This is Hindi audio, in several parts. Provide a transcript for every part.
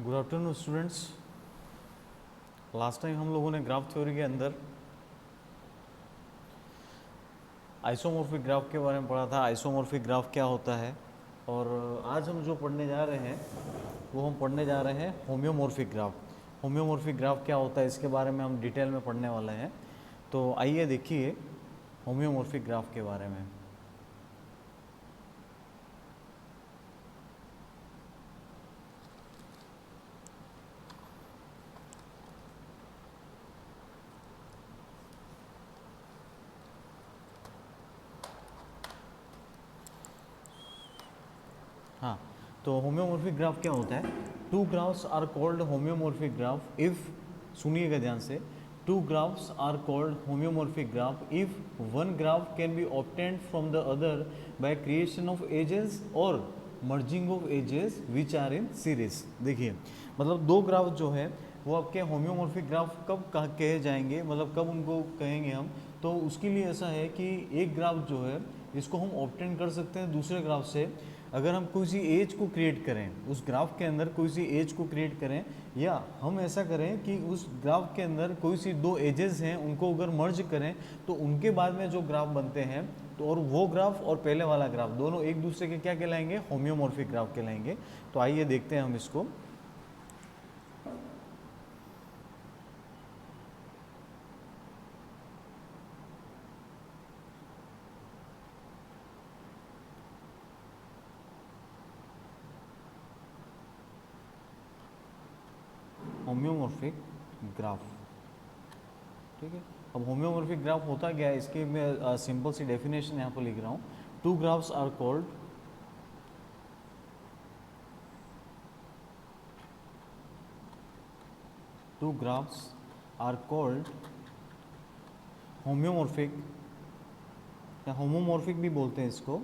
Good afternoon students. Last time हम लोगों ने ग्राफ थ्योरी के अंदर आइसोमॉर्फिक ग्राफ के बारे में पढ़ा था। आइसोमॉर्फिक ग्राफ क्या होता है, और आज हम जो पढ़ने जा रहे हैं वो हम पढ़ने जा रहे हैं होम्योमॉर्फिक ग्राफ। होम्योमॉर्फिक ग्राफ क्या होता है इसके बारे में हम डिटेल में पढ़ने वाले हैं। तो आइए देखिए होम्योमॉर्फिक ग्राफ के बारे में। हाँ, तो होम्योमॉर्फिक ग्राफ क्या होता है? Two graphs are called homeomorphic graph if, सुनिएगा ध्यान से, two graphs are called homeomorphic graph if one graph can be obtained from the other by creation of edges और merging of edges which are in series. देखिए, मतलब दो ग्राफ जो है वो आपके होम्योमॉर्फिक ग्राफ कब कहे जाएंगे, मतलब कब उनको कहेंगे हम? तो उसके लिए ऐसा है कि एक ग्राफ जो है इसको हम ऑब्टेन कर सकते हैं दूसरे ग्राफ से अगर हम कोई सी एज को क्रिएट करें, उस ग्राफ के अंदर कोई सी एज को क्रिएट करें, या हम ऐसा करें कि उस ग्राफ के अंदर कोई सी दो एजेस हैं उनको अगर मर्ज करें तो उनके बाद में जो ग्राफ बनते हैं, तो और वो ग्राफ और पहले वाला ग्राफ दोनों एक दूसरे के क्या कहलाएंगे? होम्योमॉर्फिक ग्राफ कहलाएंगे। तो आइए देखते हैं हम इसको। होम्योमॉर्फिक ग्राफ, ठीक है। अब होम्योमॉर्फिक ग्राफ होता क्या है, इसकी मैं सिंपल सी डेफिनेशन यहाँ पर लिख रहा हूँ। Two graphs are called, two graphs are called homeomorphic, या होमोमॉर्फिक भी बोलते हैं इसको।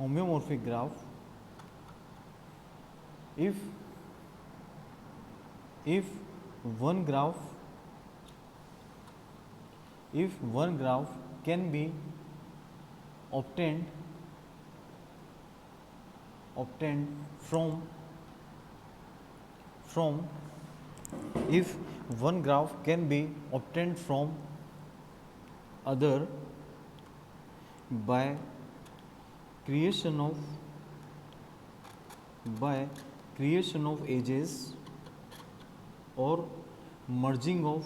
Homeomorphic graph if one graph can be obtained from if one graph can be obtained from other by creation of edges और merging of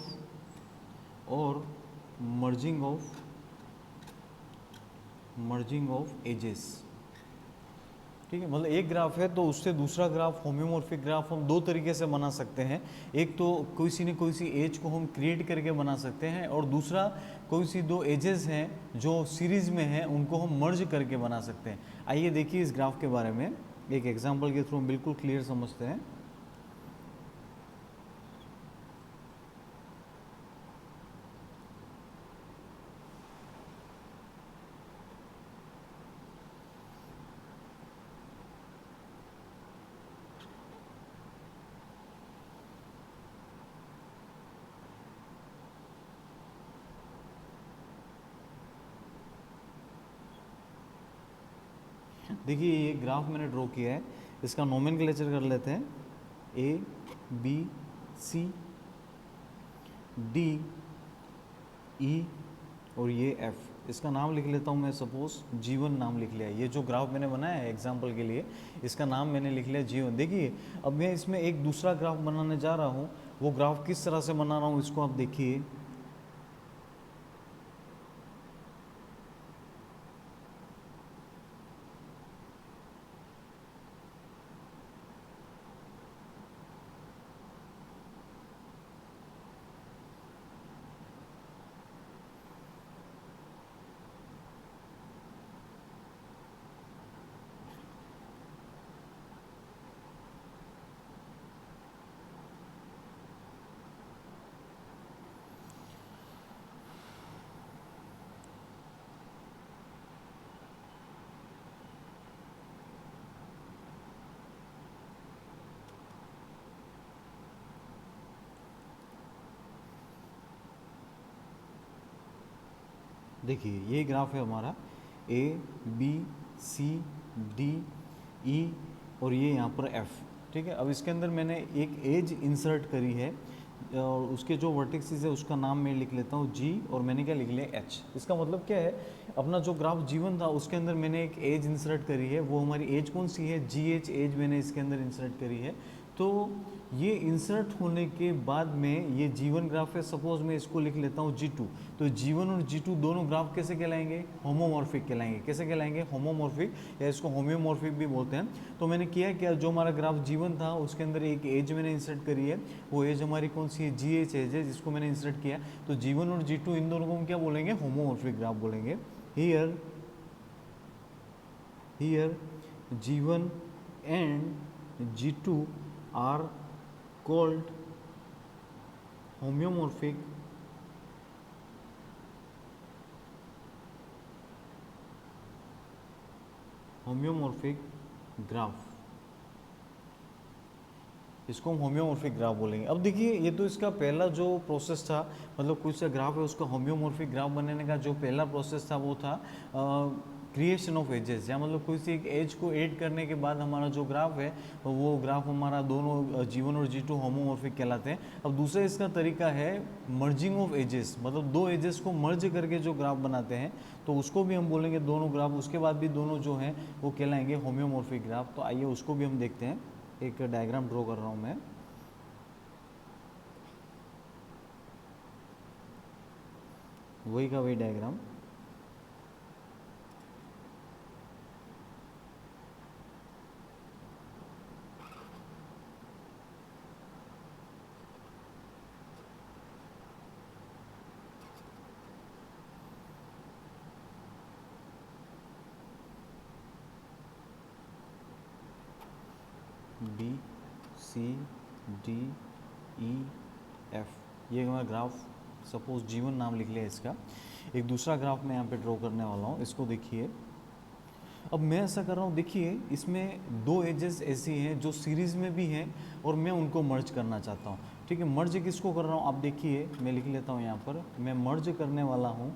edges, ठीक है। मतलब एक ग्राफ है तो उससे दूसरा ग्राफ, होम्योमॉर्फिक ग्राफ हम दो तरीके से बना सकते हैं। एक तो कोई सी एज को हम क्रिएट करके बना सकते हैं, और दूसरा कोई सी दो एजेस हैं जो सीरीज में हैं उनको हम मर्ज करके बना सकते हैं। आइए देखिए इस ग्राफ के बारे में एक एग्जाम्पल के थ्रू हम बिल्कुल क्लियर समझते हैं। देखिए ये ग्राफ मैंने ड्रॉ किया है, इसका नोमेनक्लेचर कर लेते हैं। ए बी सी डी ई और ये एफ, इसका नाम लिख लेता हूँ मैं। सपोज जीवन नाम लिख लिया। ये जो ग्राफ मैंने बनाया है एग्जाम्पल के लिए, इसका नाम मैंने लिख लिया जीवन। देखिए अब मैं इसमें एक दूसरा ग्राफ बनाने जा रहा हूँ, वो ग्राफ किस तरह से बना रहा हूँ इसको आप देखिए। देखिए ये ग्राफ है हमारा, ए बी सी डी ई और ये यहाँ पर एफ, ठीक है। अब इसके अंदर मैंने एक एज इंसर्ट करी है और उसके जो वर्टेक्सेस है उसका नाम मैं लिख लेता हूँ जी, और मैंने क्या लिख लिया एच। इसका मतलब क्या है, अपना जो ग्राफ जीवन था उसके अंदर मैंने एक एज इंसर्ट करी है, वो हमारी एज कौन सी है, जी एच एज मैंने इसके अंदर इंसर्ट करी है। तो ये इंसर्ट होने के बाद में ये जीवन ग्राफ है, सपोज मैं इसको लिख लेता हूँ G2। तो G1 और G2 दोनों ग्राफ कैसे कहलाएंगे, होमोमॉर्फिक कहलाएंगे। कैसे कहलाएंगे, होमोमॉर्फिक, या इसको होम्योमॉर्फिक भी बोलते हैं। तो मैंने किया क्या, जो हमारा ग्राफ G1 था उसके अंदर एक एज मैंने इंसर्ट करी है, वो एज हमारी कौन सी है, GH एज है, जिसको मैंने इंसर्ट किया। तो G1 और G2 इन दोनों को हम क्या बोलेंगे, होमोमॉर्फिक ग्राफ बोलेंगे। Here G1 and G2 are called homeomorphic graph, इसको हम होम्योमॉर्फिक ग्राफ बोलेंगे। अब देखिए ये तो इसका पहला जो प्रोसेस था, मतलब कुछ सा ग्राफ है उसका होम्योमॉर्फिक ग्राफ बनाने का जो पहला प्रोसेस था वो था क्रिएशन ऑफ एजेस, या मतलब कोई सी एक एज को ऐड करने के बाद हमारा जो ग्राफ है वो ग्राफ हमारा दोनों G1 और G2 होमोमॉर्फिक कहलाते हैं। अब दूसरा इसका तरीका है मर्जिंग ऑफ एजेस, मतलब दो एजेस को मर्ज करके जो ग्राफ बनाते हैं तो उसको भी हम बोलेंगे दोनों ग्राफ, उसके बाद भी दोनों जो हैं वो कहलाएंगे होम्योमॉर्फिक ग्राफ। तो आइए उसको भी हम देखते हैं, एक डायग्राम ड्रॉ कर रहा हूँ मैं। वही का वही diagram, B C D E F, ये हमारा ग्राफ, सपोज G1 नाम लिख लिया इसका। एक दूसरा ग्राफ मैं यहाँ पे ड्रॉ करने वाला हूँ, इसको देखिए। अब मैं ऐसा कर रहा हूँ, देखिए इसमें दो एजेस ऐसी हैं जो सीरीज़ में भी हैं और मैं उनको मर्ज करना चाहता हूँ, ठीक है। मर्ज किसको कर रहा हूँ, आप देखिए मैं लिख लेता हूँ यहाँ पर, मैं मर्ज करने वाला हूँ,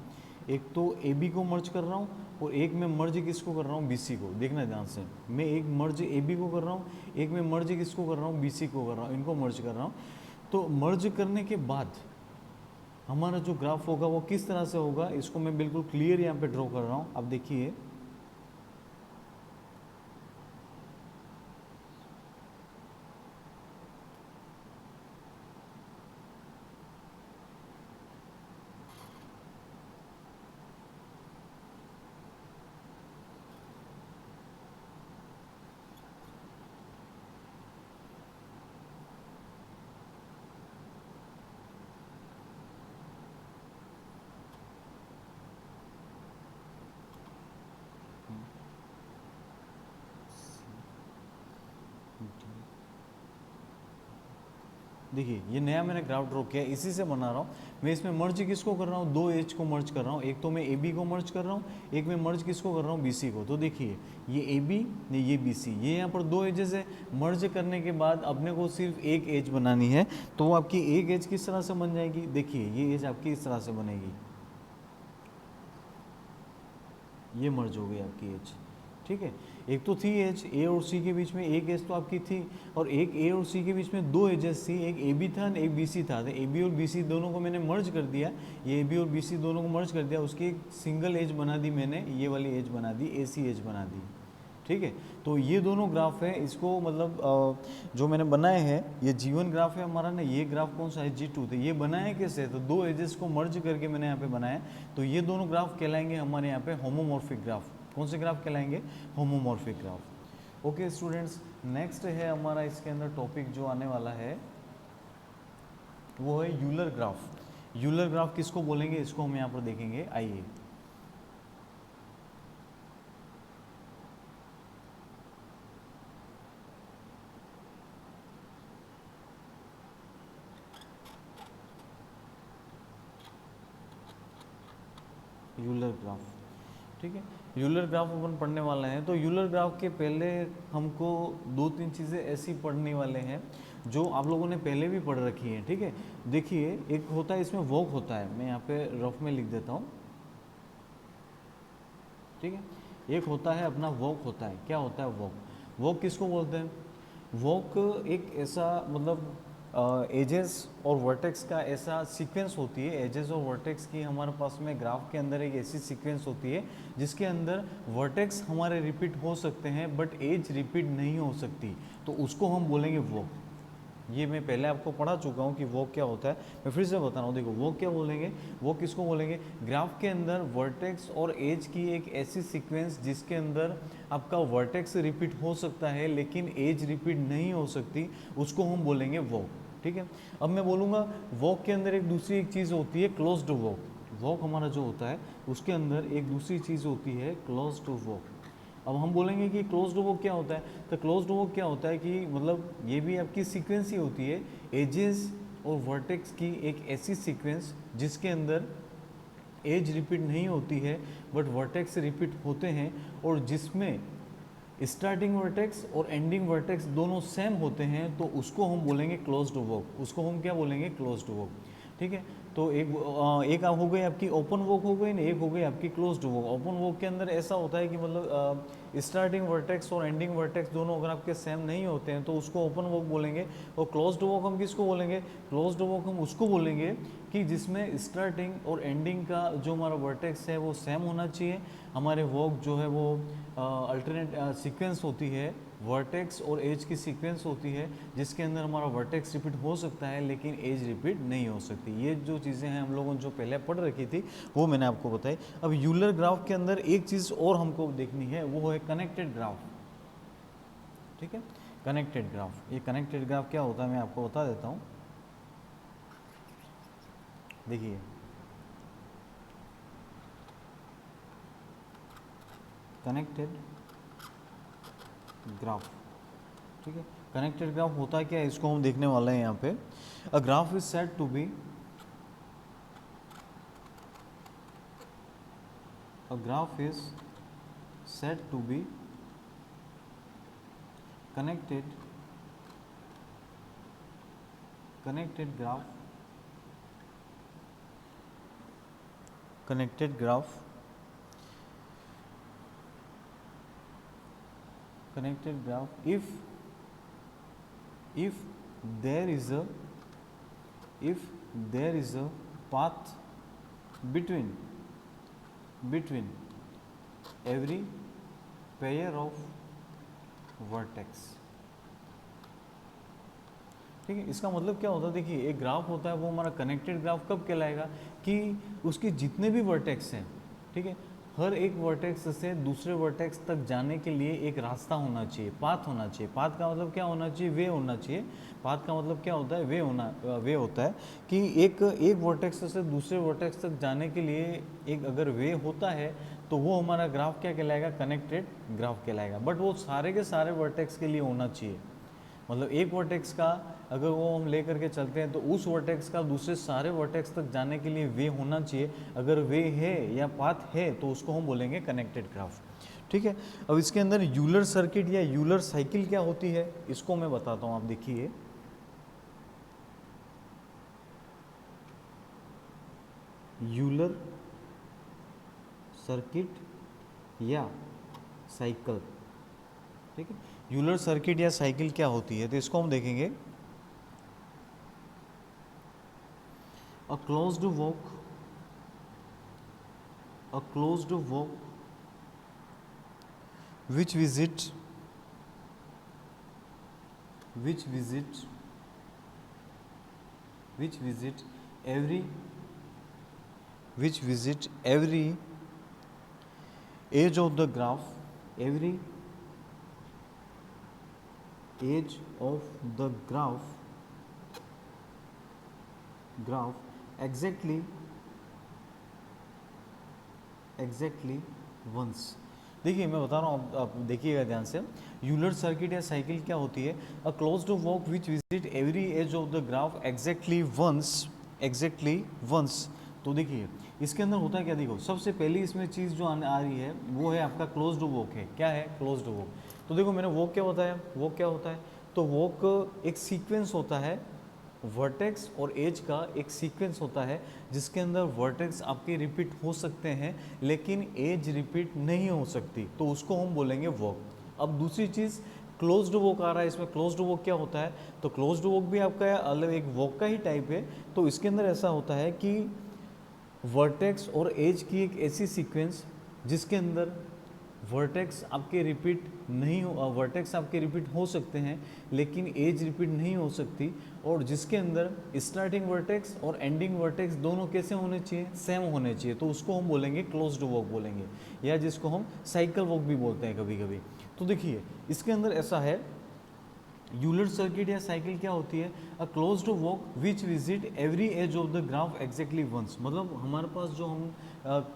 एक तो ए बी को मर्ज कर रहा हूँ और एक मैं मर्ज किसको कर रहा हूँ, बी सी को। देखना ध्यान से, मैं एक मर्ज ए बी को कर रहा हूँ, एक मैं मर्ज किसको कर रहा हूँ, बी सी को कर रहा हूँ, इनको मर्ज कर रहा हूँ। तो मर्ज करने के बाद हमारा जो ग्राफ होगा वो किस तरह से होगा, इसको मैं बिल्कुल क्लियर यहाँ पे ड्रॉ कर रहा हूँ। अब देखिए देखिए ये नया मैंने ग्राफ ड्रॉ किया, इसी से बना रहा हूँ मैं। इसमें मर्ज किसको कर रहा हूँ, दो एज को मर्ज कर रहा हूँ, एक तो मैं ए बी को मर्ज कर रहा हूँ, एक मैं मर्ज किसको कर रहा हूँ, बी सी को। तो देखिए ये ए बी ये बी सी, ये यहाँ पर दो एजेस है। मर्ज करने के बाद अपने को सिर्फ एक एज बनानी है, तो वो आपकी एक एज किस तरह से बन जाएगी, देखिए ये एज आपकी इस तरह से बनेगी, ये मर्ज हो गई आपकी एज, ठीक है। एक तो थी एज ए और सी के बीच में, एक एज तो आपकी थी, और एक ए और सी के बीच में दो एजेस थी, एक ए बी था एक बी सी था। तो ए बी और बी सी दोनों को मैंने मर्ज कर दिया, ये ए बी और बी सी दोनों को मर्ज कर दिया, उसकी एक सिंगल एज बना दी मैंने, ये वाली एज बना दी, ए सी एज बना दी, ठीक है। तो ये दोनों ग्राफ है, इसको मतलब जो मैंने बनाए हैं, ये G1 ग्राफ है हमारा ना, ये ग्राफ कौन सा है, G2। तो ये बनाए कैसे, तो दो एजेस को मर्ज करके मैंने यहाँ पे बनाया। तो ये दोनों ग्राफ कहलाएंगे हमारे यहाँ पे होमोमॉर्फिक ग्राफ। कौन से ग्राफ कहलाएंगे, homomorphic graph. Okay students, next है हमारा इसके अंदर टॉपिक जो आने वाला है वो है यूलर ग्राफ। यूलर ग्राफ किसको बोलेंगे, इसको हम यहाँ पर देखेंगे, आइए। यूलर ग्राफ, ठीक है। यूलर ग्राफ अपन पढ़ने वाले हैं। तो यूलर ग्राफ के पहले हमको दो तीन चीज़ें ऐसी पढ़ने वाले हैं जो आप लोगों ने पहले भी पढ़ रखी हैं, ठीक है। देखिए एक होता है इसमें वॉक होता है, मैं यहाँ पे रफ में लिख देता हूँ, ठीक है। एक होता है अपना वॉक होता है, क्या होता है वॉक। वॉक किसको बोलते हैं? वॉक एक ऐसा मतलब एजेस और वर्टेक्स का ऐसा सीक्वेंस होती है, एजेस और वर्टेक्स की हमारे पास में ग्राफ के अंदर एक ऐसी सीक्वेंस होती है जिसके अंदर वर्टेक्स हमारे रिपीट हो सकते हैं बट एज रिपीट नहीं हो सकती, तो उसको हम बोलेंगे वॉक। ये मैं पहले आपको पढ़ा चुका हूँ कि वॉक क्या होता है, मैं फिर से बता रहा हूँ। देखो वॉक क्या बोलेंगे, वॉक किसको बोलेंगे? ग्राफ के अंदर वर्टेक्स और एज की एक ऐसी सीक्वेंस जिसके अंदर आपका वर्टेक्स रिपीट हो सकता है लेकिन एज रिपीट नहीं हो सकती, उसको हम बोलेंगे वॉक। ठीक है, अब मैं बोलूँगा वॉक के अंदर एक दूसरी एक चीज़ होती है क्लोज्ड वॉक। वॉक हमारा जो होता है उसके अंदर एक दूसरी चीज़ होती है क्लोज्ड वॉक। अब हम बोलेंगे कि क्लोज्ड वॉक क्या होता है, तो क्लोज्ड वॉक क्या होता है कि मतलब ये भी आपकी सीक्वेंस ही होती है, एजेस और वर्टेक्स की एक ऐसी सीक्वेंस जिसके अंदर एज रिपीट नहीं होती है बट वर्टेक्स रिपीट होते हैं, और जिसमें स्टार्टिंग वर्टेक्स और एंडिंग वर्टेक्स दोनों सेम होते हैं, तो उसको हम बोलेंगे क्लोज्ड वॉक। उसको हम क्या बोलेंगे? Closed walk. ठीक है, तो एक हो गई आपकी ओपन वॉक हो गई ना, एक हो गई आपकी क्लोज्ड वॉक। ओपन वॉक के अंदर ऐसा होता है कि मतलब स्टार्टिंग वर्टेक्स और एंडिंग वर्टेक्स दोनों अगर आपके सेम नहीं होते हैं तो उसको ओपन वॉक बोलेंगे। और क्लोज्ड वॉक हम किसको बोलेंगे? क्लोज्ड वॉक हम उसको बोलेंगे कि जिसमें स्टार्टिंग और एंडिंग का जो हमारा वर्टेक्स है वो सेम होना चाहिए। हमारे वॉक जो है वो अल्टरनेट सीक्वेंस होती है, वर्टेक्स और एज की सीक्वेंस होती है जिसके अंदर हमारा वर्टेक्स रिपीट हो सकता है लेकिन एज रिपीट नहीं हो सकती। ये जो चीज़ें हैं हम लोगों ने जो पहले पढ़ रखी थी वो मैंने आपको बताई। अब यूलर ग्राफ के अंदर एक चीज़ और हमको देखनी है, वो है कनेक्टेड ग्राफ। ठीक है, कनेक्टेड ग्राफ। ये कनेक्टेड ग्राफ क्या होता है मैं आपको बता देता हूँ। देखिए कनेक्टेड ग्राफ, ठीक है, कनेक्टेड ग्राफ होता क्या है इसको हम देखने वाले हैं यहाँ पे। A graph is said to be, a graph is said to be connected graph, connected graph, connected graph if there is a path between every pair of vertex। ठीक है, इसका मतलब क्या होता है? देखिए एक ग्राफ होता है वो हमारा कनेक्टेड ग्राफ कब कहलाएगा कि उसके जितने भी वर्टेक्स हैं, ठीक है, हर एक वर्टेक्स से दूसरे वर्टेक्स तक जाने के लिए एक रास्ता होना चाहिए, पाथ होना चाहिए। पाथ का मतलब क्या होना चाहिए? वे होना चाहिए। पाथ का मतलब क्या होता है? वे होता है कि एक वर्टेक्स से दूसरे वर्टेक्स तक जाने के लिए एक अगर वे होता है तो वो हमारा ग्राफ क्या कहलाएगा? कनेक्टेड ग्राफ कहलाएगा। बट वो सारे के सारे वर्टेक्स के लिए होना चाहिए, मतलब एक वर्टेक्स का अगर वो हम ले करके चलते हैं तो उस वर्टेक्स का दूसरे सारे वर्टेक्स तक जाने के लिए वे होना चाहिए। अगर वे है या पाथ है तो उसको हम बोलेंगे कनेक्टेड ग्राफ। ठीक है, अब इसके अंदर यूलर सर्किट या यूलर साइकिल क्या होती है इसको मैं बताता हूँ। आप देखिए यूलर सर्किट या साइकिल, ठीक है, यूलर सर्किट या साइकिल क्या होती है तो इसको हम देखेंगे। अ closed walk which visit every edge of the graph, every edge of the graph exactly once। देखिए मैं बता रहा हूँ, आप देखिएगा ध्यान से। यूलर सर्किट या साइकिल क्या होती है? A closed walk which visit every edge of the graph exactly once. तो देखिए इसके अंदर होता है क्या, देखो सबसे पहली इसमें चीज़ जो आ रही है वो है आपका क्लोज्ड वॉक है। क्या है क्लोज्ड वॉक? तो देखो मैंने वॉक क्या बताया, वॉक क्या होता है? तो वॉक एक सीक्वेंस होता है, वर्टेक्स और एज का एक सीक्वेंस होता है जिसके अंदर वर्टेक्स आपके रिपीट हो सकते हैं लेकिन एज रिपीट नहीं हो सकती, तो उसको हम बोलेंगे वॉक। अब दूसरी चीज़ क्लोज्ड वॉक आ रहा है, इसमें क्लोज्ड वॉक क्या होता है, तो क्लोज्ड वॉक भी आपका अलग एक वॉक का ही टाइप है। तो इसके अंदर ऐसा होता है कि वर्टेक्स और एज की एक ऐसी सीक्वेंस जिसके अंदर वर्टेक्स आपके रिपीट नहीं हो, वर्टेक्स आपके रिपीट हो सकते हैं लेकिन एज रिपीट नहीं हो सकती, और जिसके अंदर स्टार्टिंग वर्टेक्स और एंडिंग वर्टेक्स दोनों कैसे होने चाहिए, सेम होने चाहिए, तो उसको हम बोलेंगे क्लोज्ड वॉक बोलेंगे, या जिसको हम साइकिल वॉक भी बोलते हैं कभी कभी। तो देखिए इसके अंदर ऐसा है, यूलर सर्किट या साइकिल क्या होती है, a closed walk which visit every edge of the graph exactly once. मतलब हमारे पास जो हम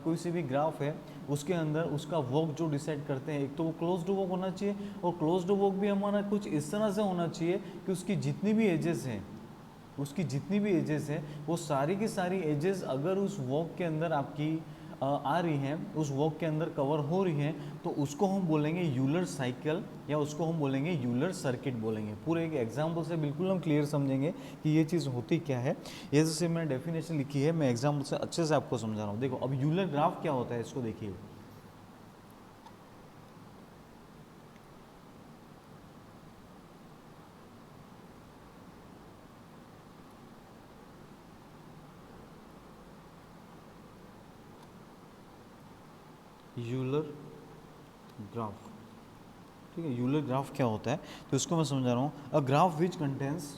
कोई से भी ग्राफ है उसके अंदर उसका वॉक जो डिसाइड करते हैं, एक तो वो क्लोज्ड वॉक होना चाहिए, और क्लोज्ड वॉक भी हमारा कुछ इस तरह से होना चाहिए कि उसकी जितनी भी एजेस हैं, उसकी जितनी भी एजेस हैं वो सारी की सारी एजेस अगर उस वॉक के अंदर आपकी आ रही हैं, उस वॉक के अंदर कवर हो रही हैं, तो उसको हम बोलेंगे यूलर साइकिल, या उसको हम बोलेंगे यूलर सर्किट बोलेंगे। पूरे एक एग्जाम्पल से बिल्कुल हम क्लियर समझेंगे कि ये चीज़ होती क्या है। ये जैसे मैंने डेफिनेशन लिखी है, मैं एग्जाम्पल से अच्छे से आपको समझा रहा हूँ। देखो अब यूलर ग्राफ क्या होता है, इसको देखिए। यूलर ग्राफ, ठीक है, यूलर ग्राफ क्या होता है तो इसको मैं समझा रहा हूँ। A graph which contains,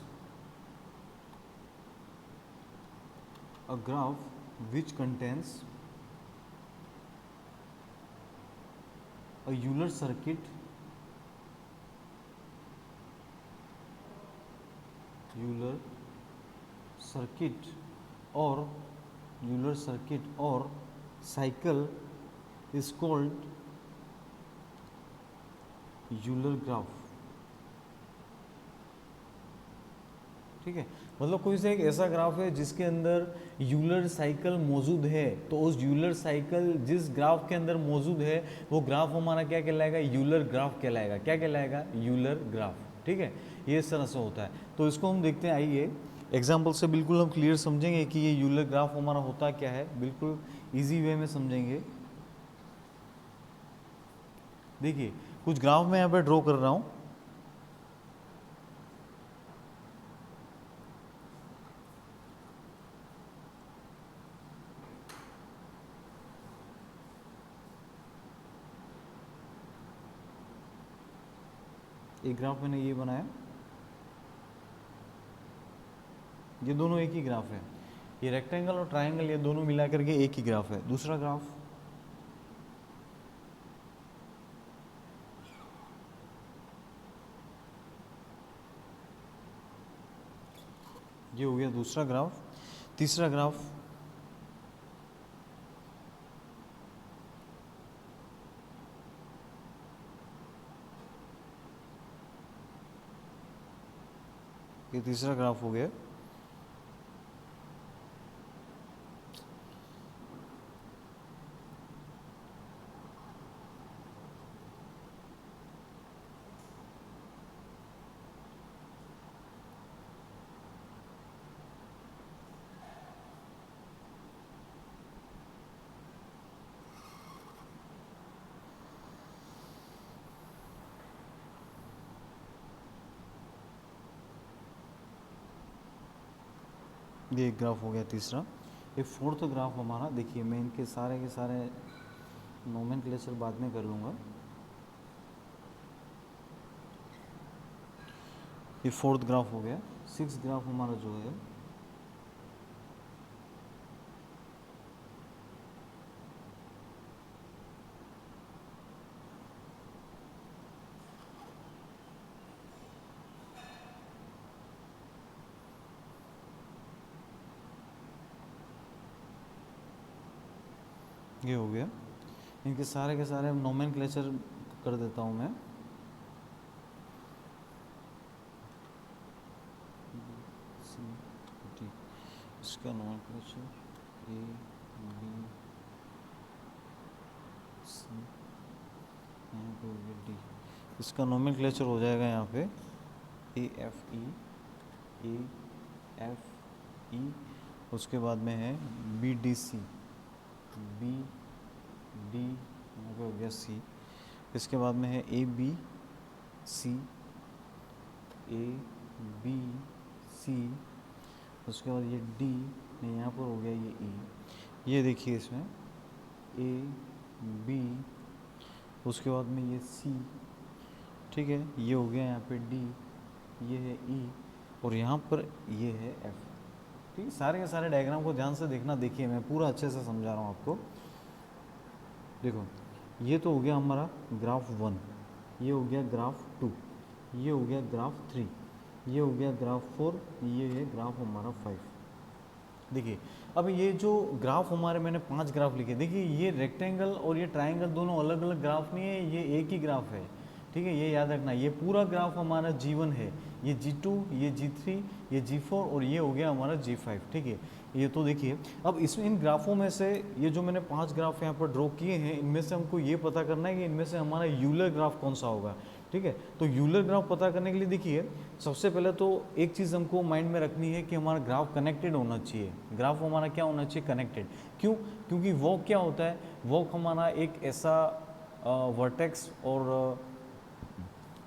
a graph which contains a Euler circuit, Euler circuit or Euler circuit or cycle is called Euler graph। ठीक है, मतलब कोई सा एक ऐसा ग्राफ है जिसके अंदर यूलर साइकिल मौजूद है, तो उस यूलर साइकिल जिस ग्राफ के अंदर मौजूद है वो ग्राफ हमारा क्या कहलाएगा, यूलर ग्राफ कहलाएगा। क्या कहलाएगा, यूलर ग्राफ। ठीक है, ये इस तरह से होता है। तो इसको हम देखते हैं, आइए एग्जाम्पल से बिल्कुल हम क्लियर समझेंगे कि ये यूलर ग्राफ हमारा होता क्या है, बिल्कुल ईजी वे में समझेंगे। देखिए कुछ ग्राफ मैं यहाँ पे ड्रॉ कर रहा हूँ। एक ग्राफ मैंने ये बनाया, ये दोनों एक ही ग्राफ है, ये रेक्टेंगल और ट्रायंगल ये दोनों मिला करके एक ही ग्राफ है। दूसरा ग्राफ, ये हो गया दूसरा ग्राफ। तीसरा ग्राफ, ये तीसरा ग्राफ हो गया। ये एक ग्राफ हो गया तीसरा। ये फोर्थ ग्राफ हमारा, देखिए मैं इनके सारे के सारे नोमेनक्लेचर बाद में कर लूँगा। ये फोर्थ ग्राफ हो गया। सिक्स ग्राफ हमारा जो है, ये हो गया। इनके सारे के सारे नोमेनक्लेचर कर देता हूँ मैं। इसका नोमेनक्लेचर ए बी सी, यहाँ पे हो गया डी। इसका नोमेनक्लेचर हो जाएगा यहाँ पे ए एफ ई, उसके बाद में है B D C, B D, यहाँ पे हो गया सी। इसके बाद में है A B C, A B C, उसके बाद ये डी, नहीं यहाँ पर हो गया ये ई, ये देखिए इसमें ए बी, उसके बाद में ये सी, ठीक है, ये हो गया यहाँ पे डी, ये है ई, और यहाँ पर ये है एफ। ठीक है, सारे के सारे डायग्राम को ध्यान से देखना। देखिए मैं पूरा अच्छे से समझा रहा हूँ आपको। देखो ये तो हो गया हमारा ग्राफ 1, ये हो गया ग्राफ 2, ये हो गया ग्राफ 3, ये हो गया ग्राफ 4, ये है ग्राफ हमारा 5। देखिए अब ये जो ग्राफ हमारे, मैंने 5 ग्राफ लिखे। देखिए ये रेक्टेंगल और ये ट्रायंगल दोनों अलग अलग ग्राफ नहीं है, ये एक ही ग्राफ है। ठीक है, ये याद रखना। ये पूरा ग्राफ हमारा G1 है, ये G2, ये G3, ये G4 और ये हो गया हमारा G5। ठीक है, ये तो देखिए अब इसमें इन ग्राफों में से ये जो मैंने 5 ग्राफ यहाँ पर ड्रॉ किए हैं, इनमें से हमको ये पता करना है कि इनमें से हमारा यूलर ग्राफ कौन सा होगा। ठीक है, तो यूलर ग्राफ पता करने के लिए देखिए सबसे पहले तो एक चीज़ हमको माइंड में रखनी है कि हमारा ग्राफ कनेक्टेड होना चाहिए। ग्राफ हमारा क्या होना चाहिए? कनेक्टेड। क्यों? क्योंकि वो क्या होता है, वो हमारा एक ऐसा वर्टेक्स और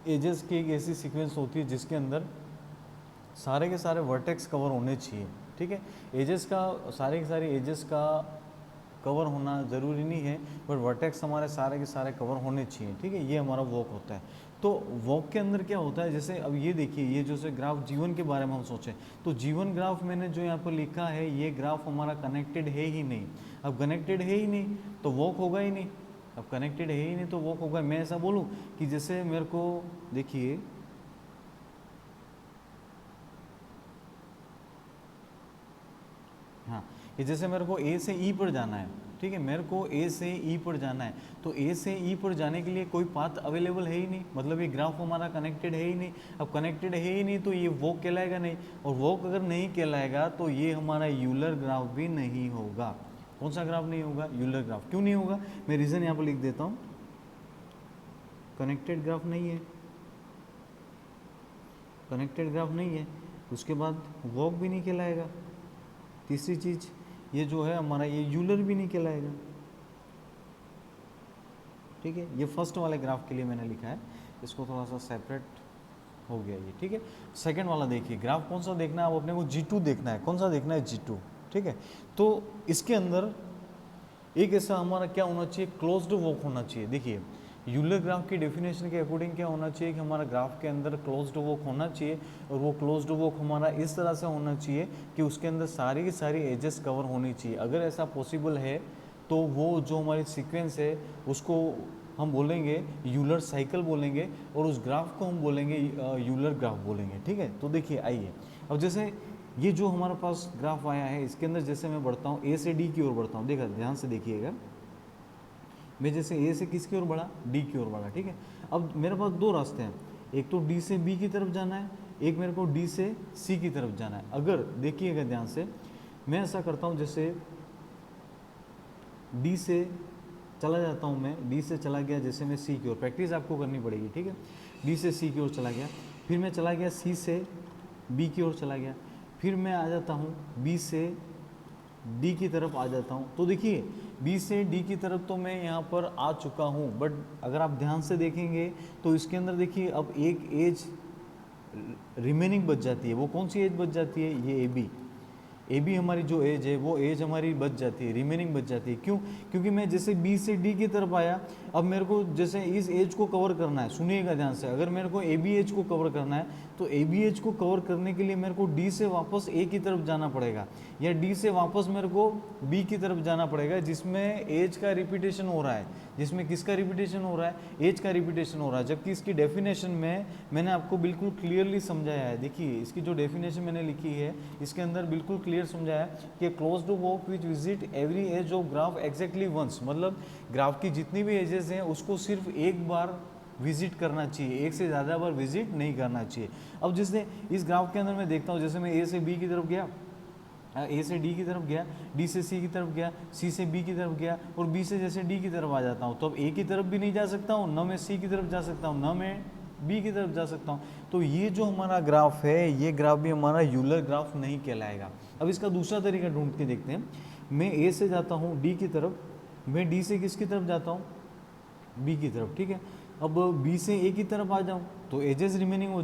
एजेस की एक ऐसी सीक्वेंस होती है जिसके अंदर सारे के सारे वर्टेक्स कवर होने चाहिए। ठीक है, एजेस का, सारे के सारे एजेस का कवर होना ज़रूरी नहीं है, बट वर्टेक्स हमारे सारे के सारे कवर होने चाहिए। ठीक है, ये हमारा वॉक होता है। तो वॉक के अंदर क्या होता है, जैसे अब ये देखिए, ये जो से ग्राफ जीवन के बारे में हम सोचें तो जीवन ग्राफ मैंने जो यहाँ पर लिखा है, ये ग्राफ हमारा कनेक्टेड है ही नहीं। अब कनेक्टेड है ही नहीं तो वॉक होगा ही नहीं। अब कनेक्टेड है ही नहीं तो वॉक होगा। मैं ऐसा बोलूँ कि जैसे मेरे को देखिए, हाँ, ये जैसे मेरे को ए से ई पर जाना है। ठीक है, मेरे को ए से ई पर जाना है, तो ए से ई पर जाने के लिए कोई पाथ अवेलेबल है ही नहीं, मतलब ये ग्राफ हमारा कनेक्टेड है ही नहीं। अब कनेक्टेड है ही नहीं तो ये वॉक कहलाएगा नहीं, और वॉक अगर नहीं कहलाएगा तो ये हमारा यूलर ग्राफ भी नहीं होगा। कौन सा ग्राफ नहीं होगा? Euler graph. क्यों नहीं होगा? मैं रीज़न यहाँ पर लिख देता हूँ। कनेक्टेड ग्राफ नहीं है, कनेक्टेड ग्राफ नहीं है, उसके बाद वॉक भी नहीं कहलाएगा। तीसरी चीज़, ये जो है हमारा ये यूलर भी नहीं कहलाएगा। ठीक है, ये फर्स्ट वाले ग्राफ के लिए मैंने लिखा है, इसको थोड़ा सा सेपरेट हो गया ये। ठीक है, सेकंड वाला देखिए, ग्राफ कौन सा देखना है? अब अपने को G2 देखना है। कौन सा देखना है? G2। ठीक है, तो इसके अंदर एक ऐसा हमारा क्या होना चाहिए? क्लोज्ड वॉक होना चाहिए। देखिए यूलर ग्राफ की डेफिनेशन के अकॉर्डिंग क्या होना चाहिए कि हमारा ग्राफ के अंदर क्लोज्ड वॉक होना चाहिए, और वो क्लोज्ड वॉक हमारा इस तरह से होना चाहिए कि उसके अंदर सारी की सारी एजेस कवर होनी चाहिए। अगर ऐसा पॉसिबल है तो वो जो हमारी सीक्वेंस है उसको हम बोलेंगे यूलर साइकिल बोलेंगे, और उस ग्राफ को हम बोलेंगे यूलर ग्राफ बोलेंगे। ठीक है, तो देखिए आइए, अब जैसे ये जो हमारे पास ग्राफ आया है, इसके अंदर जैसे मैं बढ़ता हूँ, ए से डी की ओर बढ़ता हूँ। देखा, ध्यान से देखिएगा, मैं जैसे ए से किसकी ओर बढ़ा? डी की ओर बढ़ा। ठीक है, अब मेरे पास दो रास्ते हैं, एक तो डी से बी की तरफ जाना है, एक मेरे को डी से सी की तरफ जाना है। अगर देखिएगा ध्यान से, मैं ऐसा करता हूँ, जैसे डी से चला जाता हूँ, मैं डी से चला गया जैसे मैं सी की ओर, प्रैक्टिस आपको करनी पड़ेगी। ठीक है, डी से सी की ओर चला गया, फिर मैं चला गया सी से बी की ओर चला गया, फिर मैं आ जाता हूँ बी से डी की तरफ आ जाता हूँ। तो देखिए बी से डी की तरफ तो मैं यहाँ पर आ चुका हूँ, बट अगर आप ध्यान से देखेंगे तो इसके अंदर देखिए अब एक एज रिमेनिंग बच जाती है। वो कौन सी एज बच जाती है? ये ए बी हमारी जो एज है वो एज हमारी बच जाती है, रिमेनिंग बच जाती है। क्यों? क्योंकि मैं जैसे बी से डी की तरफ आया, अब मेरे को जैसे इस एज को कवर करना है, सुनिएगा ध्यान से, अगर मेरे को ए बी एज को कवर करना है तो ए बी एज को कवर करने के लिए मेरे को डी से वापस ए की तरफ जाना पड़ेगा, या डी से वापस मेरे को बी की तरफ जाना पड़ेगा, जिसमें एज का रिपीटेशन हो रहा है। जिसमें किसका रिपीटेशन हो रहा है? एज का रिपीटेशन हो रहा है। जबकि इसकी डेफिनेशन में मैंने आपको बिल्कुल क्लियरली समझाया है। देखिए इसकी जो डेफिनेशन मैंने लिखी है, इसके अंदर बिल्कुल क्लियर समझाया है कि closed walk which visit every edge of graph exactly once, मतलब ग्राफ की जितनी भी एजेस हैं उसको सिर्फ एक बार विजिट करना चाहिए, एक से ज़्यादा बार विजिट नहीं करना चाहिए। अब जिसने इस ग्राफ के अंदर मैं देखता हूँ, जैसे मैं ए से बी की तरफ गया, ए से डी की तरफ गया, डी से सी की तरफ गया, सी से बी की तरफ गया, और बी से जैसे डी की तरफ आ जाता हूँ, तो अब ए की तरफ भी नहीं जा सकता हूँ, न मैं सी की तरफ जा सकता हूँ, न मैं बी की तरफ जा सकता हूँ। तो ये जो हमारा ग्राफ है, ये ग्राफ भी हमारा यूलर ग्राफ नहीं कहलाएगा। अब इसका दूसरा तरीका ढूंढ के देखते हैं। मैं ए से जाता हूँ डी की तरफ, मैं डी से किसकी तरफ जाता हूँ? बी की तरफ। ठीक है, अब बी से ए की तरफ आ जाऊँ तो एजेस रिमेनिंग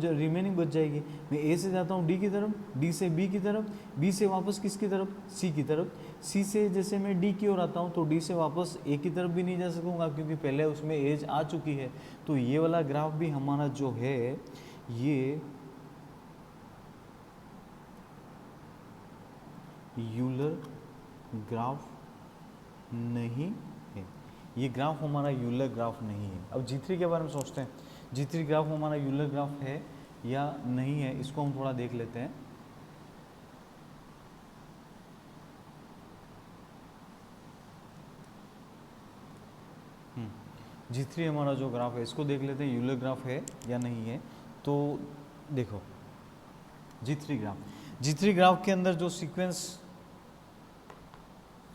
बच जाएगी। मैं ए से जाता हूँ डी की तरफ, डी से बी की तरफ, बी से वापस किसकी तरफ, सी की तरफ, सी से जैसे मैं डी की ओर आता हूँ तो डी से वापस ए की तरफ भी नहीं जा सकूँगा क्योंकि पहले उसमें एज आ चुकी है। तो ये वाला ग्राफ भी हमारा जो है ये यूलर ग्राफ नहीं है। ये ग्राफ हमारा यूलर ग्राफ नहीं है। अब G3 के बारे में सोचते हैं, G3 ग्राफ हमारा यूलर ग्राफ है या नहीं है, इसको हम थोड़ा देख लेते हैं। G3 हमारा जो ग्राफ है इसको देख लेते हैं, यूलर ग्राफ है या नहीं है। तो देखो G3 ग्राफ के अंदर जो सीक्वेंस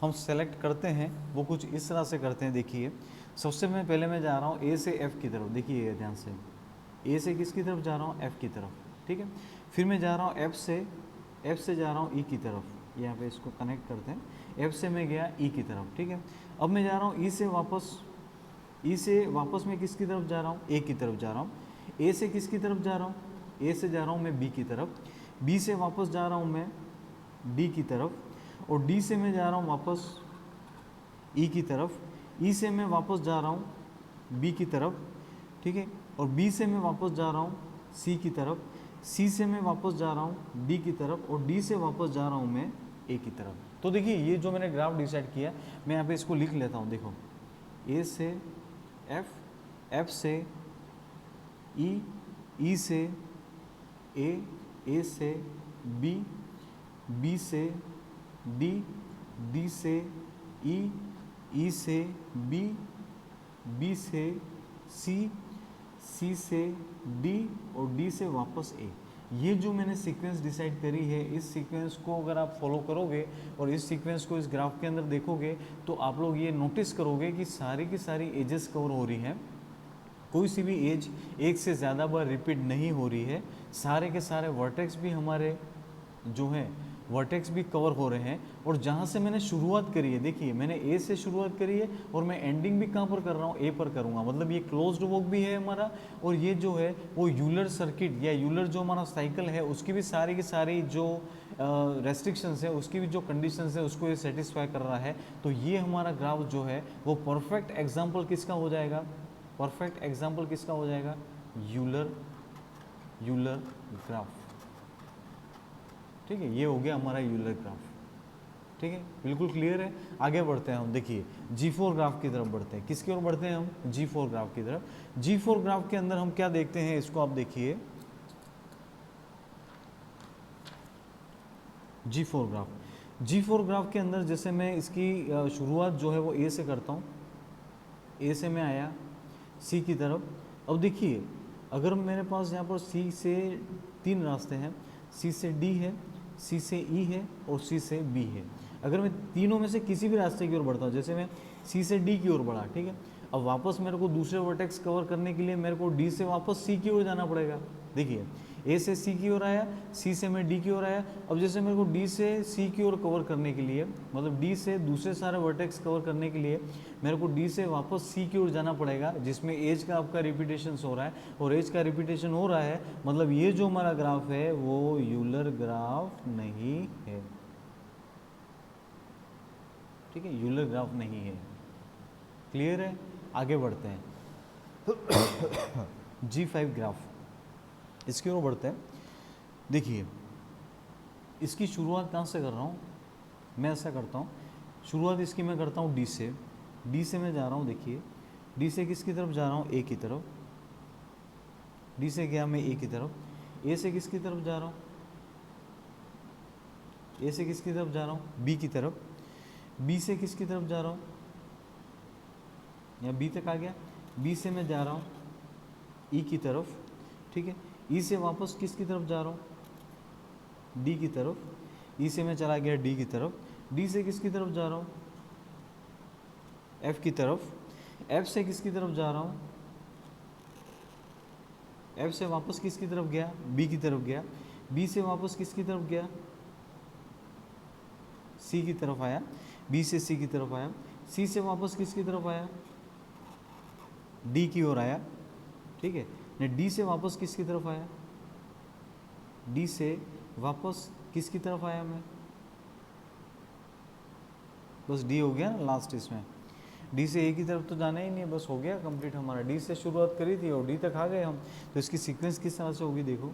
हम सेलेक्ट करते हैं वो कुछ इस तरह से करते हैं। देखिए सबसे पहले मैं जा रहा हूँ ए से एफ की तरफ, देखिए ध्यान से, ए से किसकी तरफ जा रहा हूँ, एफ की तरफ, ठीक है। फिर मैं जा रहा हूँ एफ से जा रहा हूँ ई की तरफ, यहाँ पे इसको कनेक्ट करते हैं, एफ से मैं गया ई की तरफ, ठीक है। अब मैं जा रहा हूँ ई से वापस मैं किसकी तरफ जा रहा हूँ, ए की तरफ जा रहा हूँ। ए से किसकी तरफ जा रहा हूँ, ए से जा रहा हूँ मैं बी की तरफ, बी से वापस जा रहा हूँ मैं डी की तरफ, और डी से मैं जा रहा हूँ वापस ई की तरफ, ई से मैं वापस जा रहा हूँ बी की तरफ, ठीक है। और बी से मैं वापस जा रहा हूँ सी की तरफ, सी से मैं वापस जा रहा हूँ डी की तरफ, और डी से वापस जा रहा हूँ मैं ए की तरफ। तो देखिए ये जो मैंने ग्राफ डिसाइड किया, मैं यहाँ पे इसको लिख लेता हूँ। देखो ए से एफ, एफ से ई, ई से ए, ए से बी, बी से डी, डी से ई, ई से बी, बी से सी, सी से डी, और डी से वापस ए। ये जो मैंने सीक्वेंस डिसाइड करी है, इस सीक्वेंस को अगर आप फॉलो करोगे और इस सीक्वेंस को इस ग्राफ के अंदर देखोगे तो आप लोग ये नोटिस करोगे कि सारी की सारी एजेस कवर हो रही हैं। कोई सी भी एज एक से ज़्यादा बार रिपीट नहीं हो रही है। सारे के सारे वर्टेक्स भी हमारे जो हैं वर्टेक्स भी कवर हो रहे हैं। और जहाँ से मैंने शुरुआत करी है, देखिए मैंने ए से शुरुआत करी है और मैं एंडिंग भी कहाँ पर कर रहा हूँ, ए पर करूँगा। मतलब ये क्लोज्ड वर्क भी है हमारा, और ये जो है वो यूलर सर्किट या यूलर जो हमारा साइकिल है उसकी भी सारी की सारी जो रेस्ट्रिक्शंस है, उसकी भी जो कंडीशंस है उसको ये सेटिस्फाई कर रहा है। तो ये हमारा ग्राफ जो है वो परफेक्ट एग्जाम्पल किसका हो जाएगा, परफेक्ट एग्जाम्पल किसका हो जाएगा, यूलर ग्राफ, ठीक है। ये हो गया हमारा यूलर ग्राफ, ठीक है, बिल्कुल क्लियर है। आगे बढ़ते हैं हम, देखिए G4 ग्राफ की तरफ बढ़ते हैं। किसकी ओर बढ़ते हैं हम, G4 ग्राफ की तरफ। G4 ग्राफ के अंदर हम क्या देखते हैं, इसको आप देखिए। G4 ग्राफ के अंदर जैसे मैं इसकी शुरुआत जो है वो ए से करता हूँ, ए से मैं आया सी की तरफ। अब देखिए अगर मेरे पास यहाँ पर सी से 3 रास्ते हैं, सी से डी है, सी से ई है और सी से बी है। अगर मैं तीनों में से किसी भी रास्ते की ओर बढ़ता हूँ, जैसे मैं सी से डी की ओर बढ़ा, ठीक है। अब वापस मेरे को दूसरे वर्टेक्स कवर करने के लिए मेरे को डी से वापस सी की ओर जाना पड़ेगा। देखिए ए से सी की ओर आया, सी से मैं डी की ओर आया। अब जैसे मेरे को डी से सी की ओर कवर करने के लिए, मतलब डी से दूसरे सारे वर्टेक्स कवर करने के लिए मेरे को डी से वापस सी की ओर जाना पड़ेगा, जिसमें एज का आपका रिपीटेशन हो रहा है। और एज का रिपीटेशन हो रहा है मतलब ये जो हमारा ग्राफ है वो यूलर ग्राफ नहीं है, ठीक है, यूलर ग्राफ नहीं है। क्लियर है। आगे बढ़ते हैं G5 ग्राफ, इसकी ओर बढ़ते हैं। देखिए इसकी शुरुआत कहाँ से कर रहा हूँ, मैं ऐसा करता हूँ, शुरुआत इसकी मैं करता हूँ डी से। डी से मैं जा रहा हूँ, देखिए डी से किसकी तरफ जा रहा हूँ, ए की तरफ। डी से गया मैं ए की तरफ। ए से किसकी तरफ जा रहा हूँ, ए से किसकी तरफ जा रहा हूँ, बी की तरफ। बी से किसकी तरफ जा रहा हूँ, या बी तक आ गया। बी से मैं जा रहा हूँ ई की तरफ, ठीक है। ई से वापस किसकी तरफ जा रहा हूँ, डी की तरफ। ई से मैं चला गया डी की तरफ। डी से किसकी तरफ जा रहा हूँ, एफ की तरफ। एफ से किसकी तरफ जा रहा हूँ, एफ से वापस किसकी तरफ गया, बी की तरफ गया। बी से वापस किसकी तरफ गया, सी की तरफ आया। बी से सी की तरफ आया। सी से वापस किसकी तरफ आया, डी की ओर आया। ठीक है। डी से वापस किसकी तरफ आया, डी से वापस किसकी तरफ आया मैं, बस डी हो गया ना लास्ट इसमें, डी से ए की तरफ तो जाना ही नहीं है, बस हो गया कंप्लीट हमारा। डी से शुरुआत करी थी और डी तक आ गए हम, तो इसकी सीक्वेंस किस तरह से होगी देखो,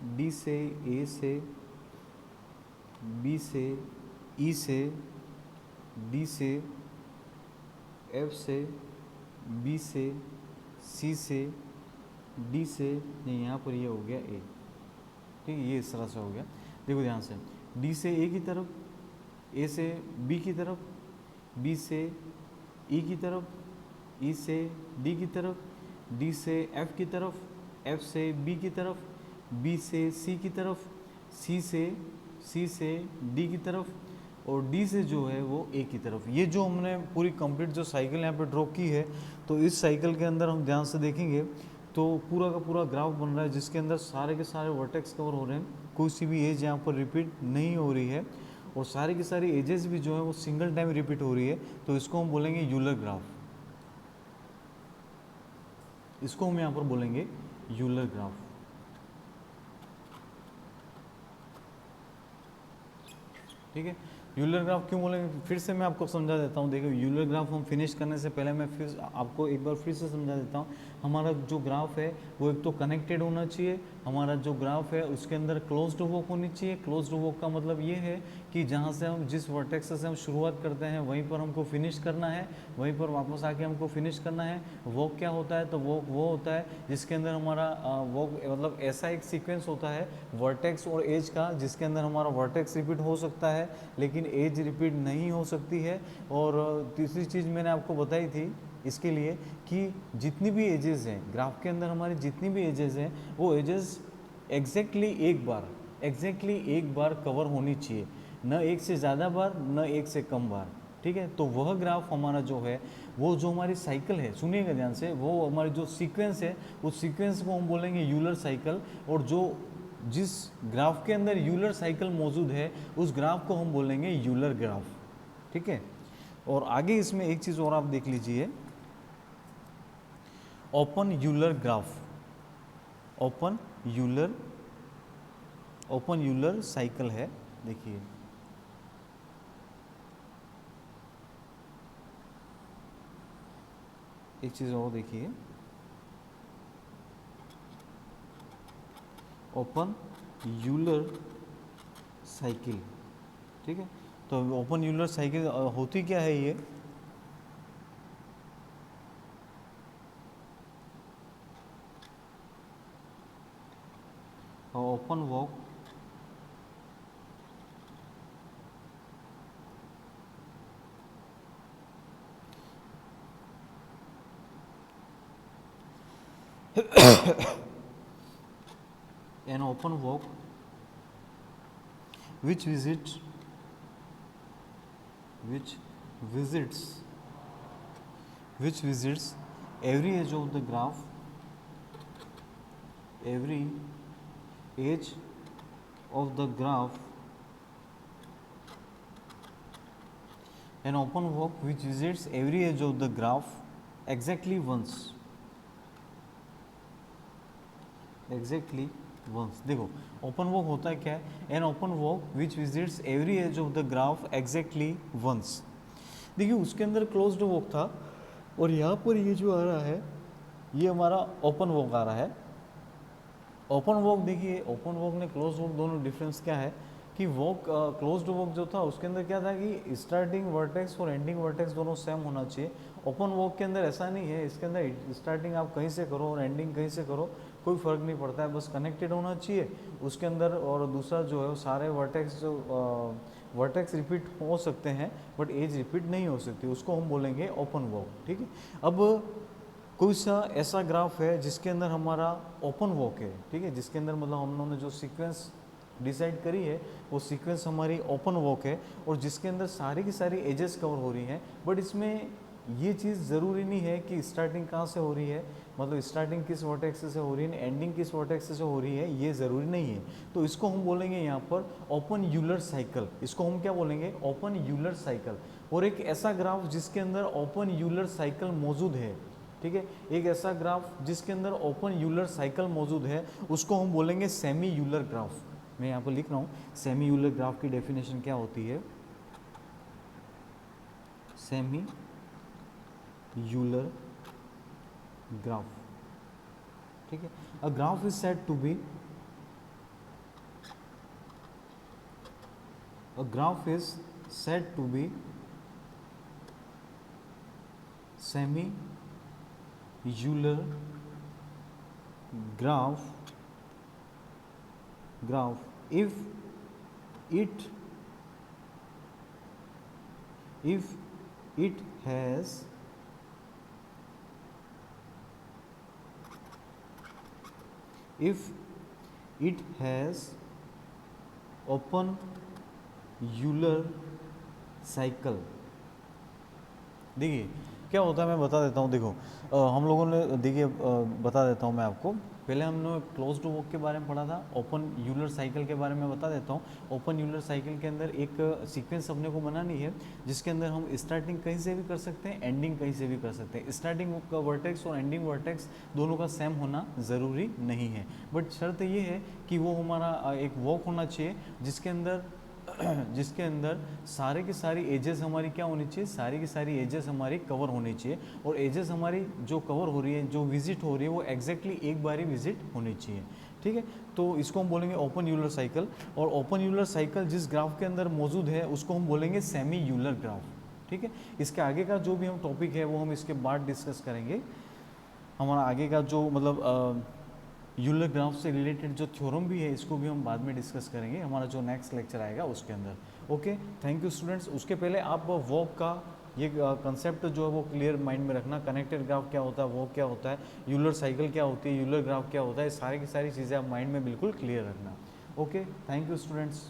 डी से ए से बी से ई से डी से एफ से बी से सी से डी से, नहीं यहाँ पर ये हो गया ए, ठीक है, ये इस तरह से हो गया। देखो ध्यान से, डी से ए की तरफ, ए से बी की तरफ, बी से ई की तरफ, ई से डी की तरफ, डी से एफ की तरफ, एफ से बी की तरफ, बी से सी की तरफ, सी से डी की तरफ, और डी से जो है वो ए की तरफ। ये जो हमने पूरी कंप्लीट जो साइकिल यहाँ पे ड्रॉ की है, तो इस साइकिल के अंदर हम ध्यान से देखेंगे तो पूरा का पूरा ग्राफ बन रहा है, जिसके अंदर सारे के सारे वर्टेक्स कवर हो रहे हैं, कोई सी भी एज यहाँ पर रिपीट नहीं हो रही है, और सारी की सारी एजेस भी जो है वो सिंगल टाइम रिपीट हो रही है। तो इसको हम बोलेंगे यूलर ग्राफ, इसको हम यहाँ पर बोलेंगे यूलर ग्राफ। ठीक है, यूलर ग्राफ क्यों बोलेंगे, फिर से मैं आपको समझा देता हूँ। देखो यूलर ग्राफ हम फिनिश करने से पहले मैं फिर आपको एक बार फिर से समझा देता हूँ। हमारा जो ग्राफ है वो एक तो कनेक्टेड होना चाहिए, हमारा जो ग्राफ है उसके अंदर क्लोज्ड वॉक होनी चाहिए। क्लोज्ड वॉक का मतलब ये है कि जहाँ से हम जिस वर्टेक्स से हम शुरुआत करते हैं वहीं पर हमको फिनिश करना है, वहीं पर वापस आके हमको फिनिश करना है। वॉक क्या होता है, तो वॉक वो होता है जिसके अंदर हमारा वॉक मतलब ऐसा एक सीक्वेंस होता है वर्टेक्स और एज का, जिसके अंदर हमारा वर्टेक्स रिपीट हो सकता है लेकिन एज रिपीट नहीं हो सकती है। और तीसरी चीज़ मैंने आपको बताई थी इसके लिए कि जितनी भी एजेस हैं ग्राफ के अंदर, हमारी जितनी भी एजेस हैं वो एजेस एग्जैक्टली एक बार कवर होनी चाहिए, न एक से ज़्यादा बार न एक से कम बार। ठीक है, तो वह ग्राफ हमारा जो है वो जो हमारी साइकिल है, सुनिएगा ध्यान से, वो हमारी जो सीक्वेंस है उस सीक्वेंस को हम बोलेंगे यूलर साइकिल, और जो जिस ग्राफ के अंदर यूलर साइकिल मौजूद है उस ग्राफ को हम बोलेंगे यूलर ग्राफ। ठीक है, और आगे इसमें एक चीज़ और आप देख लीजिए, open Euler graph, open Euler cycle है। देखिए एक चीज़ और देखिए, ओपन यूलर साइकिल। ठीक है, तो ओपन यूलर साइकिल होती क्या है, ये open walk an open walk which visits every edge of the graph, every edge of the graph, an open walk which visits every edge of the graph exactly once, देखो ओपन वॉक होता है क्या है, an open walk which visits every edge of the graph exactly once. देखिए उसके अंदर क्लोज्ड वॉक था और यहाँ पर ये जो आ रहा है ये हमारा ओपन वॉक आ रहा है। ओपन वॉक देखिए, ओपन वॉक ने क्लोज वॉक दोनों डिफरेंस क्या है कि वॉक क्लोज्ड वॉक जो था उसके अंदर क्या था कि स्टार्टिंग वर्टेक्स और एंडिंग वर्टेक्स दोनों सेम होना चाहिए। ओपन वॉक के अंदर ऐसा नहीं है, इसके अंदर स्टार्टिंग आप कहीं से करो और एंडिंग कहीं से करो, कोई फ़र्क नहीं पड़ता है, बस कनेक्टेड होना चाहिए उसके अंदर। और दूसरा जो है वो सारे वर्टेक्स रिपीट हो सकते हैं बट एज रिपीट नहीं हो सकती, उसको हम बोलेंगे ओपन वॉक। ठीक है, अब कोई सा ऐसा ग्राफ है जिसके अंदर हमारा ओपन वॉक है, ठीक है, जिसके अंदर मतलब हम लोगों ने जो सीक्वेंस डिसाइड करी है वो सीक्वेंस हमारी ओपन वॉक है और जिसके अंदर सारी की सारी एजेस कवर हो रही हैं, बट इसमें ये चीज़ ज़रूरी नहीं है कि स्टार्टिंग कहाँ से हो रही है, मतलब स्टार्टिंग किस वर्टेक्स से हो रही है, एंडिंग किस वर्टेक्स से हो रही है, ये ज़रूरी नहीं है। तो इसको हम बोलेंगे यहाँ पर ओपन यूलर साइकिल, इसको हम क्या बोलेंगे, ओपन यूलर साइकिल। और एक ऐसा ग्राफ जिसके अंदर ओपन यूलर साइकिल मौजूद है, ठीक है। एक ऐसा ग्राफ जिसके अंदर ओपन यूलर साइकिल मौजूद है उसको हम बोलेंगे सेमी यूलर ग्राफ। मैं यहाँ पर लिख रहा हूँ सेमी यूलर ग्राफ की डेफिनेशन क्या होती है। सेमी यूलर ग्राफ, ठीक है। A graph is said to be, a graph is said to be semi Euler graph if it has open Euler cycle. देखिए क्या होता है मैं बता देता हूँ। देखो हम लोगों ने देखिए बता देता हूँ मैं आपको। पहले हमने क्लोज्ड वॉक के बारे में पढ़ा था, ओपन यूलर साइकिल के बारे में बता देता हूँ। ओपन यूलर साइकिल के अंदर एक सीक्वेंस अपने को बनानी है जिसके अंदर हम स्टार्टिंग कहीं से भी कर सकते हैं, एंडिंग कहीं से भी कर सकते हैं। स्टार्टिंग का वर्टेक्स और एंडिंग वर्टेक्स दोनों का सेम होना ज़रूरी नहीं है, बट शर्त ये है कि वो हमारा एक वॉक होना चाहिए जिसके अंदर सारे की सारी एजेस हमारी क्या होनी चाहिए, सारी की सारी एजेस हमारी कवर होनी चाहिए। और एजेस हमारी जो कवर हो रही है, जो विजिट हो रही है, वो एग्जैक्टली एक बार ही विजिट होनी चाहिए, ठीक है। तो इसको हम बोलेंगे ओपन यूलर साइकिल। और ओपन यूलर साइकिल जिस ग्राफ के अंदर मौजूद है उसको हम बोलेंगे सेमी यूलर ग्राफ, ठीक है। इसके आगे का जो भी हम टॉपिक है वो हम इसके बाद डिस्कस करेंगे। हमारा आगे का जो मतलब यूलर ग्राफ से रिलेटेड जो थ्योरम भी है इसको भी हम बाद में डिस्कस करेंगे, हमारा जो नेक्स्ट लेक्चर आएगा उसके अंदर। Okay, thank you students. उसके पहले आप वॉक का ये कंसेप्ट जो है वो क्लियर माइंड में रखना। कनेक्टेड ग्राफ क्या होता है, वॉक क्या होता है, यूलर साइकिल क्या होती है, यूलर ग्राफ क्या होता है, सारी की सारी चीज़ें आप माइंड में बिल्कुल क्लियर रखना। Okay, thank you students.